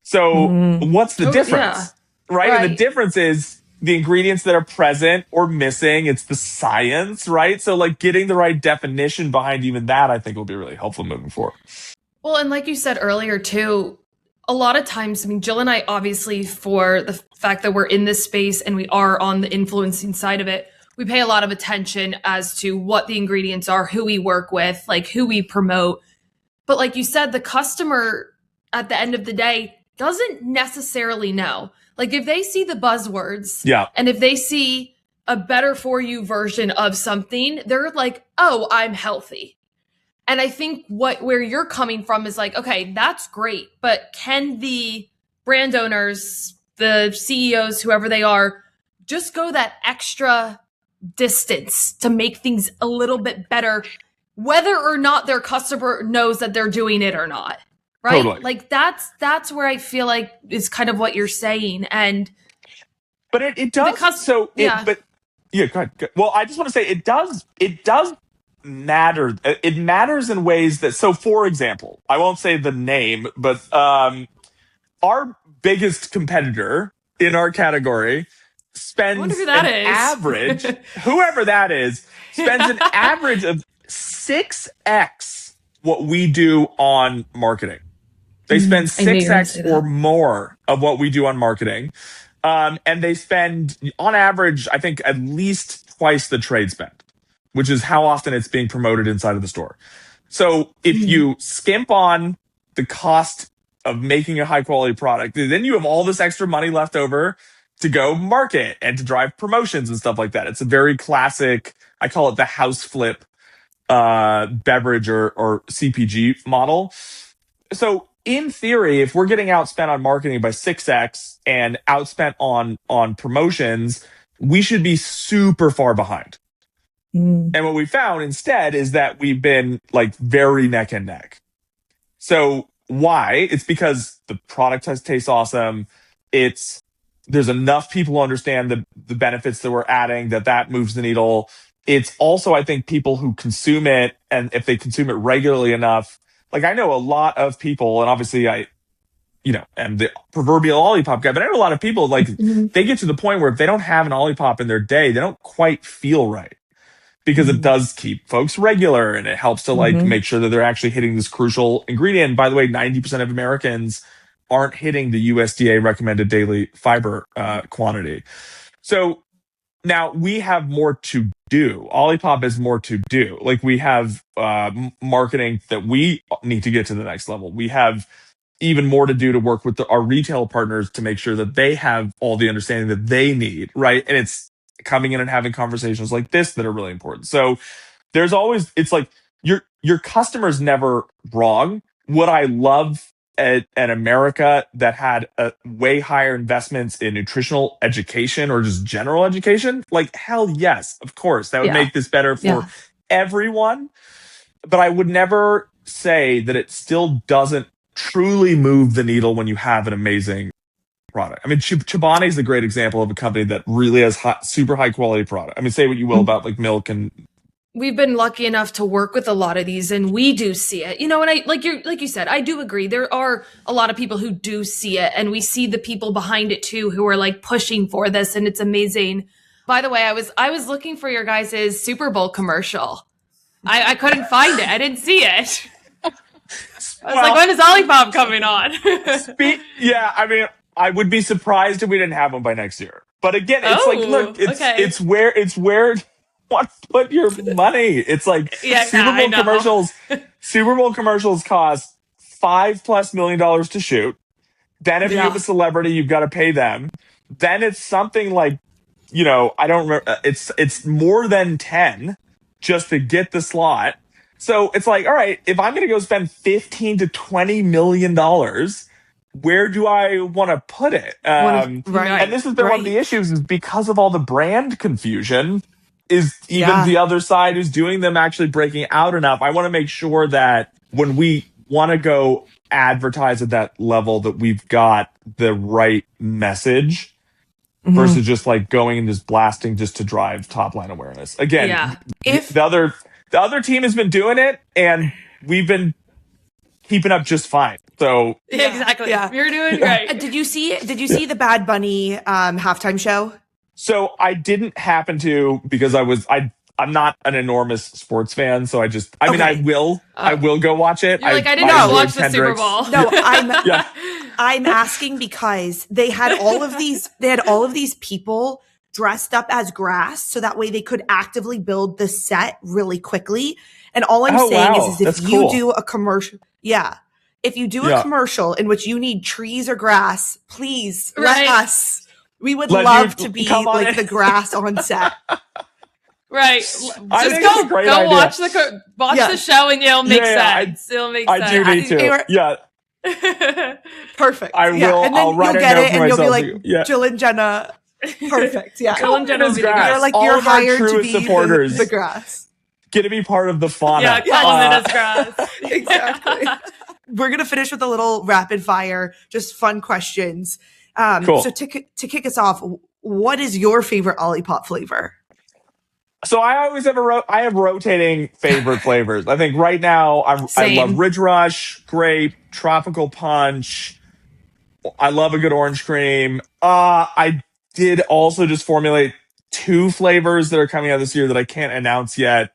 So what's the difference?
Yeah.
Right? And the difference is the ingredients that are present or missing. It's the science, right? So like getting the right definition behind even that, I think will be really helpful moving forward.
Well, and like you said earlier too, a lot of times, I mean, Jill and I, obviously, for the fact that we're in this space and we are on the influencing side of it, we pay a lot of attention as to what the ingredients are, who we work with, like who we promote. But like you said, the customer at the end of the day doesn't necessarily know. Like if they see the buzzwords, and if they see a better for you version of something, they're like, oh, I'm healthy. And I think where you're coming from is like, okay, that's great, but can the brand owners, the CEOs, whoever they are, just go that extra distance to make things a little bit better, whether or not their customer knows that they're doing it or not, right?
Totally.
Like that's where I feel like is kind of what you're saying,
but it does. Go ahead. Well, I just want to say it does matter. It matters in ways that, so for example, I won't say the name, but our biggest competitor in our category spends average, whoever that is, spends an average of 6x what we do on marketing. They spend 6x or more of what we do on marketing. And they spend, on average, I think at least twice the trade spend, which is how often it's being promoted inside of the store. So if you skimp on the cost of making a high quality product, then you have all this extra money left over to go market and to drive promotions and stuff like that. It's a very classic, I call it the house flip beverage or CPG model. So in theory, if we're getting outspent on marketing by 6x and outspent on promotions, we should be super far behind. And what we found instead is that we've been like very neck and neck. So why? It's because the product tastes awesome. There's enough people who understand the benefits that we're adding that moves the needle. It's also, I think, people who consume it, and if they consume it regularly enough, like I know a lot of people, and obviously I am the proverbial Olipop guy, but I know a lot of people, like they get to the point where if they don't have an Olipop in their day, they don't quite feel right. Because it does keep folks regular, and it helps to like make sure that they're actually hitting this crucial ingredient. And by the way, 90% of Americans aren't hitting the USDA recommended daily fiber quantity. So now we have more to do. Olipop has more to do. Like we have marketing that we need to get to the next level. We have even more to do to work with our retail partners to make sure that they have all the understanding that they need, right? And it's coming in and having conversations like this that are really important. So there's always, it's like your customer's never wrong. Would I love an America that had way higher investments in nutritional education or just general education? Like, hell yes, of course. That would make this better for everyone. But I would never say that it still doesn't truly move the needle when you have an amazing product. I mean, Chobani is a great example of a company that really has super high quality product. I mean, say what you will about like milk, and
we've been lucky enough to work with a lot of these, and we do see it, and I like you said, I do agree. There are a lot of people who do see it, and we see the people behind it too, who are like pushing for this, and it's amazing. By the way, I was looking for your guys' Superbowl commercial. I couldn't find it. I didn't see it. I was like, when is Olipop coming on?
Yeah, I mean, I would be surprised if we didn't have them by next year. But again, it's like, look, it's where you want to put your money. It's like Super Bowl commercials cost $5+ million to shoot. Then if you have a celebrity, you've got to pay them. Then it's something like, I don't remember. It's more than 10 just to get the slot. So it's like, all right, if I'm going to go spend $15 to $20 million, where do I want to put it? And this has been one of the issues, is because of all the brand confusion, is even the other side who's doing them actually breaking out enough. I want to make sure that when we want to go advertise at that level, that we've got the right message versus just like going and just blasting just to drive top line awareness. Again, if the other team has been doing it, and we've been keeping up just fine. So
exactly, you're doing great.
Did you see the Bad Bunny halftime show?
So I didn't happen to, because I'm not an enormous sports fan, so I will go watch it.
You're like, I didn't watch the Super Bowl.
No, I'm asking because they had all of these people dressed up as grass, so that way they could actively build the set really quickly. And all I'm saying is if you do a commercial, if you do a commercial in which you need trees or grass, please let us. We would love to be like the grass on set.
Right. Just go watch the show, and it'll make sense. It'll make sense.
I do need to. Yeah.
Perfect.
I will.
And then
I'll write
you'll get it, and you'll be like,
Jill
and Jenna. Perfect. Yeah.
Jill and Jenna will be the grass.
You're like,
all
you're
of our
hired to
truest
be
supporters
the grass.
Get to be part of the fauna.
Yeah, calling it as grass.
Exactly. We're gonna finish with a little rapid fire, just fun questions.
Cool.
So to kick us off, what is your favorite Olipop flavor?
So I always have I have rotating favorite flavors. I think right now I love Ridge Rush, grape, tropical punch. I love a good orange cream. I did also just formulate 2 flavors that are coming out this year that I can't announce yet.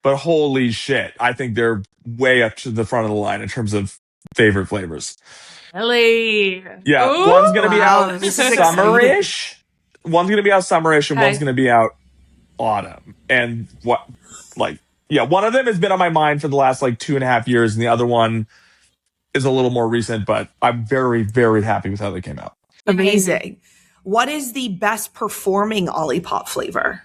But holy shit, I think they're way up to the front of the line in terms of favorite flavors.
Really?
Yeah,
ooh,
one's going to be out
summerish.
One's going to be out summerish, and one's going to be out autumn. And one of them has been on my mind for the last like 2.5 years, and the other one is a little more recent, but I'm very, very happy with how they came out.
Amazing. What is the best performing Olipop flavor?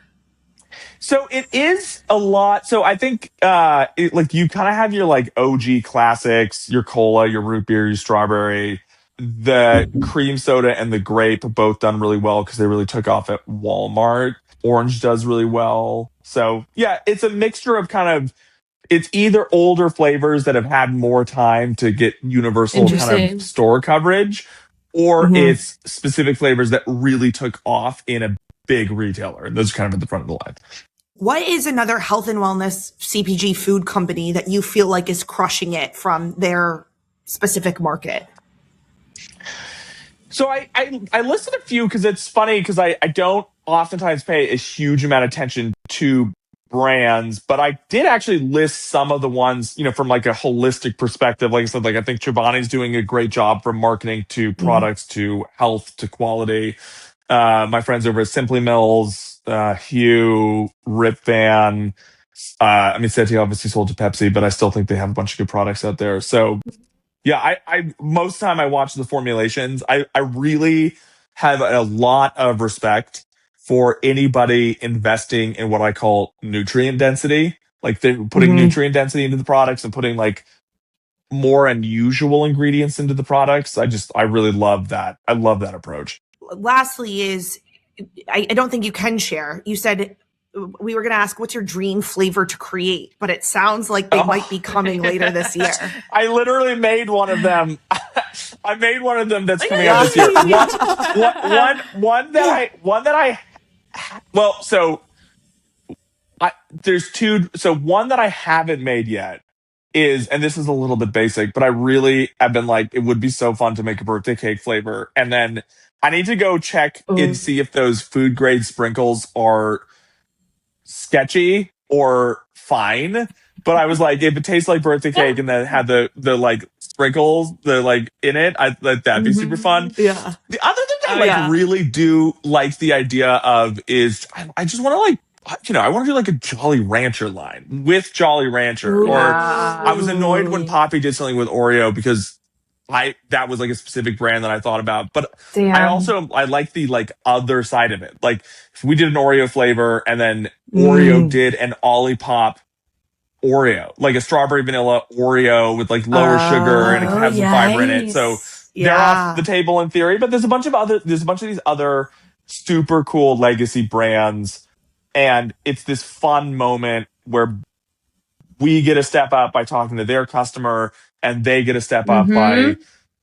So it is a lot. So I think like you kind of have your like OG classics, your cola, your root beer, your strawberry, the cream soda and the grape both done really well because they really took off at Walmart. Orange does really well. So yeah, it's a mixture of kind of it's either older flavors that have had more time to get universal kind of
Interesting.
store coverage, or
Mhm.
it's specific flavors that really took off in a big retailer. And those are kind of at the front of the line.
What is another health and wellness CPG food company that you feel like is crushing it from their specific market?
So I listed a few because it's funny because I don't oftentimes pay a huge amount of attention to brands, but I did actually list some of the ones, from like a holistic perspective. Like I said, like I think Chobani's doing a great job from marketing to products to health to quality. My friends over at Simply Mills, Hugh, Rip Van, Seti obviously sold to Pepsi, but I still think they have a bunch of good products out there. So yeah, I most of the time I watch the formulations. I really have a lot of respect for anybody investing in what I call nutrient density. Like they're putting nutrient density into the products and putting like more unusual ingredients into the products. I really love that. I love that approach.
Lastly is, I don't think you can share. You said we were going to ask, what's your dream flavor to create? But it sounds like they might be coming later this year.
I literally made one of them. I made one of them that's coming out this year. One that I well, so there's two. So one that I haven't made yet is, and this is a little bit basic, but I really have been like, it would be so fun to make a birthday cake flavor. And then I need to go check and see if those food grade sprinkles are sketchy or fine. But I was like, if it tastes like birthday cake and then had the like sprinkles in it, that'd be super fun.
Yeah.
The other thing I really do like the idea of is I just want to I want to do like a Jolly Rancher line with Jolly Rancher.
Ooh.
Or I was annoyed when Poppy did something with Oreo because that was like a specific brand that I thought about. But
Damn.
I like the like other side of it. Like if we did an Oreo flavor and then Oreo did an Olipop Oreo, like a strawberry vanilla Oreo with like lower sugar and it has some fiber in it. So they're off the table in theory, but there's a bunch of these other super cool legacy brands. And it's this fun moment where we get a step up by talking to their customer and they get a step up by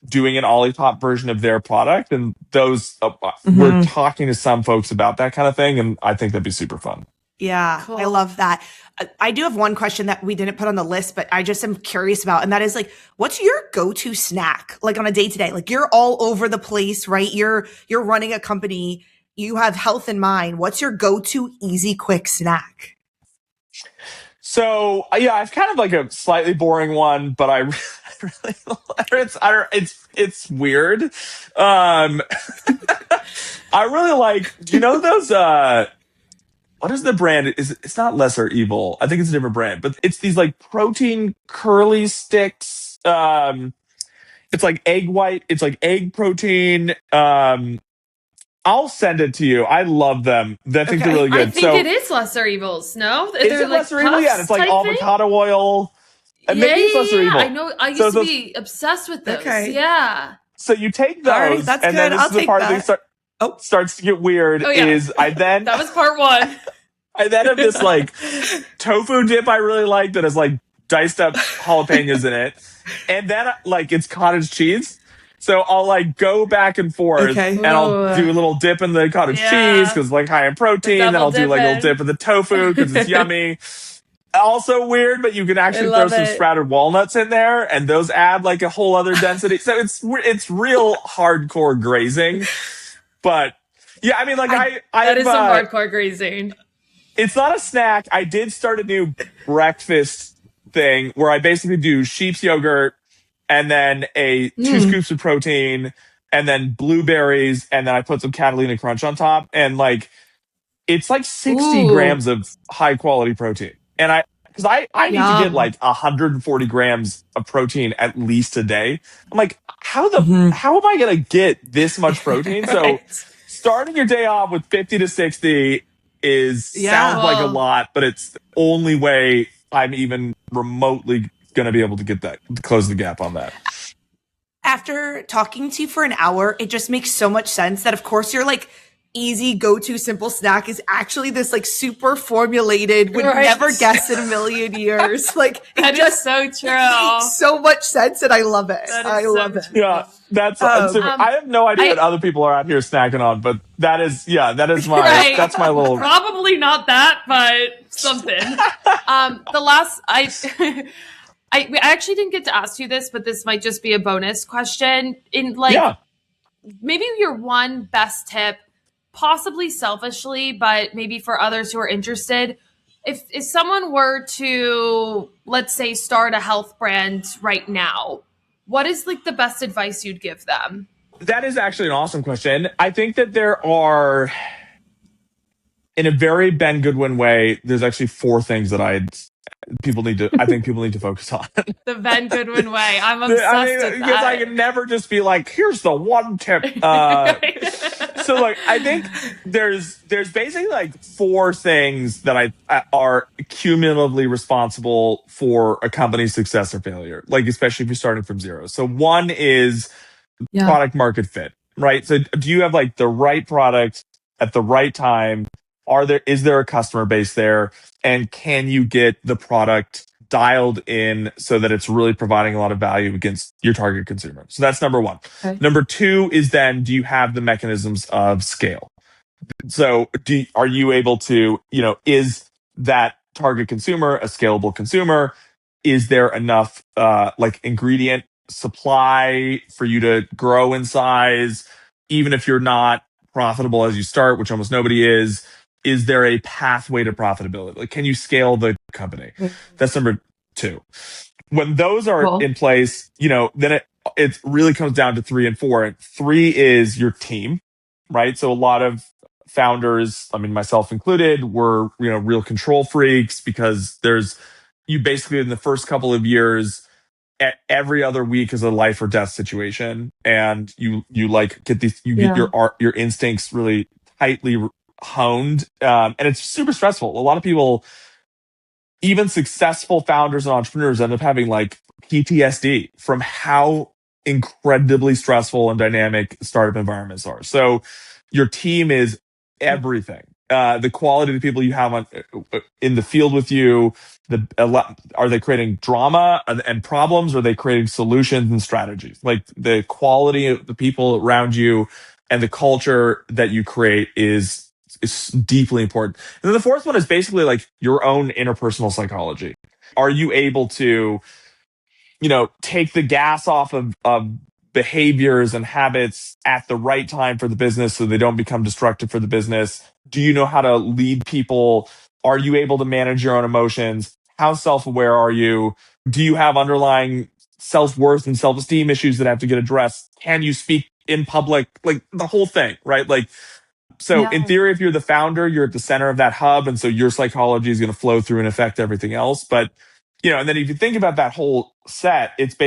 doing an Olipop version of their product. And those, we're talking to some folks about that kind of thing. And I think that'd be super fun.
Yeah, cool. I love that. I do have one question that we didn't put on the list, but I just am curious about, and that is like, what's your go-to snack? Like on a day-to-day, like you're all over the place, right? You're running a company, you have health in mind. What's your go-to easy, quick snack?
So yeah, I've kind of like a slightly boring one, but I really, it's weird. I really like, do you know those, what is the brand? It's not Lesser Evil. I think it's a different brand, but it's these like protein curly sticks. It's like egg white. It's like egg protein. I'll send it to you. I love them. I think they're really good.
I think it is Lesser Evils. No,
is it like Lesser Evil? Yeah, it's like avocado oil. Maybe it's Lesser Evil.
I know. I used to be obsessed with those. Okay. Yeah.
So you take those,
right, that's
and
good.
then this
I'll
is the part that starts to get weird. Is I then
that was part one.
I then have this like tofu dip I really like that has like diced up jalapenos in it, and then like it's cottage cheese. So I'll like go back and forth, and I'll do a little dip in the cottage cheese because like high in protein. Then I'll do like a little dip in the tofu because it's yummy. Also weird, but you can actually throw some sprouted walnuts in there, and those add like a whole other density. So it's real hardcore grazing. But yeah, I mean, like
that is some hardcore grazing.
It's not a snack. I did start a new breakfast thing where I basically do sheep's yogurt and then 2 scoops of protein and then blueberries and then I put some Catalina Crunch on top and like it's like 60 grams of high quality protein. And because I need to get like 140 grams of protein at least a day. I'm like, how am I gonna get this much protein? So starting your day off with 50 to 60 sounds like a lot, but it's the only way I'm even remotely going to be able to close the gap on that.
After talking to you for an hour, it just makes so much sense that, of course, your like easy go-to simple snack is actually this like super formulated, would never guess in a million years. Like
that is so true.
It makes so much sense, and I love it. I love it.
Yeah, that's. I have no idea what other people are out here snacking on, but that is my that's my little.
Probably not that, but something. The last I actually didn't get to ask you this, but this might just be a bonus question. In like, maybe your one best tip, possibly selfishly, but maybe for others who are interested. If someone were to, let's say, start a health brand right now, what is like the best advice you'd give them?
That is actually an awesome question. I think that there are, in a very Ben Goodwin way, there's actually 4 things that I think people need to focus on.
The Ben Goodwin way. I'm obsessed with that.
Because I can never just be like, here's the one tip. So like, I think there's basically like 4 things that are cumulatively responsible for a company's success or failure. Like, especially if you're starting from zero. So one is product market fit, right? So do you have like the right product at the right time? Is there a customer base there? And can you get the product dialed in so that it's really providing a lot of value against your target consumer? So that's number 1. Okay. Number 2 is then, do you have the mechanisms of scale? So are you able to, is that target consumer a scalable consumer? Is there enough like ingredient supply for you to grow in size, even if you're not profitable as you start, which almost nobody is? Is there a pathway to profitability? Like, can you scale the company? That's number 2. When those are in place, then it really comes down to 3 and 4. And 3 is your team, right? So a lot of founders, I mean, myself included, were, real control freaks, because you basically, in the first couple of years, every other week is a life or death situation. And you like get your instincts really tightly honed, and it's super stressful. A lot of people, even successful founders and entrepreneurs, end up having like PTSD from how incredibly stressful and dynamic startup environments are. So your team is everything. The quality of the people you have in the field with you, are they creating drama and problems, or are they creating solutions and strategies? Like, the quality of the people around you and the culture that you create is deeply important. And then the 4th one is basically like your own interpersonal psychology. Are you able to, take the gas off of behaviors and habits at the right time for the business so they don't become destructive for the business? Do you know how to lead people? Are you able to manage your own emotions? How self-aware are you? Do you have underlying self-worth and self-esteem issues that have to get addressed? Can you speak in public? Like, the whole thing, right? Like, so in theory, if you're the founder, you're at the center of that hub. And so your psychology is going to flow through and affect everything else. But, and then if you think about that whole set, it's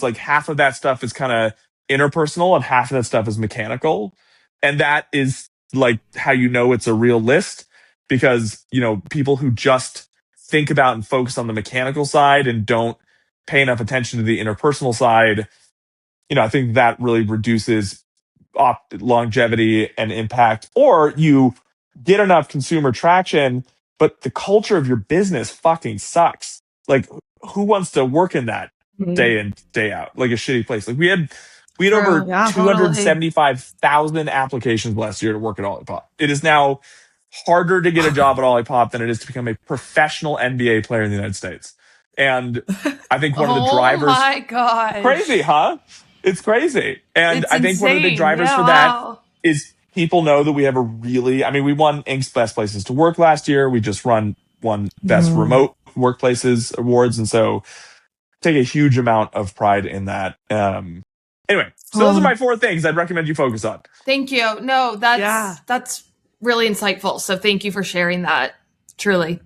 like half of that stuff is kind of interpersonal and half of that stuff is mechanical. And that is like how it's a real list, because, people who just think about and focus on the mechanical side and don't pay enough attention to the interpersonal side, I think that really reduces longevity and impact. Or you get enough consumer traction, but the culture of your business fucking sucks. Like, who wants to work in that day in, day out? Like a shitty place. Like, we had over 275,000 applications last year to work at Olipop. It is now harder to get a job at Olipop than it is to become a professional NBA player in the United States. And I think one of the drivers. Oh my
God.
Crazy, huh? It's crazy. And I think one of the big drivers for that is people know that we have we won Inc.'s Best Places to Work last year. We just won Best Remote Workplaces awards. And so take a huge amount of pride in that. Anyway, so those are my 4 things I'd recommend you focus on.
Thank you. No, that's really insightful. So thank you for sharing that. Truly.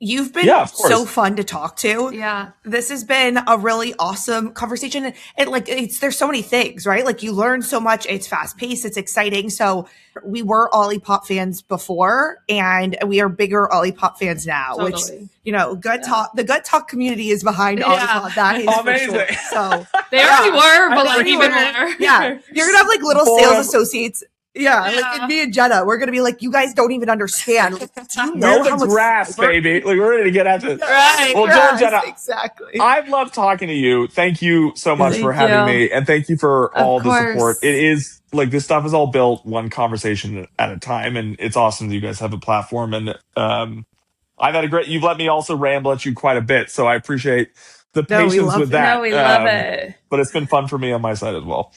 You've been
Yeah, of
so
course.
fun to talk to.
Yeah.
This has been a really awesome conversation. And like, there's so many things, right? Like you learn so much. It's fast paced. It's exciting. So we were Olipop fans before and we are bigger Olipop fans now,
Totally.
which, you know, the gut talk community is behind Olipop. That is
amazing.
for sure. So
They already were, but like
already
even
were.
more.
Yeah. You're going to have like little
Boy,
sales associates. Yeah,
Yeah.
like me and Jenna, we're gonna be like, you guys don't even understand. Like, do you know
We're
how
the
much
grass,
fiber-
baby. Like we're ready to get after it.
Right.
Well,
Yes,
Jenna,
exactly.
I've loved talking to you. Thank you so much for
Thank
having
you.
me, and thank you for
Of
all the support.
course.
It is like this stuff is all built one conversation at a time, and it's awesome that you guys have a platform. And I've had you've let me also ramble at you quite a bit, so I appreciate the
No, we
patience
love
with
it.
that.
No, we love it.
But it's been fun for me on my side as well.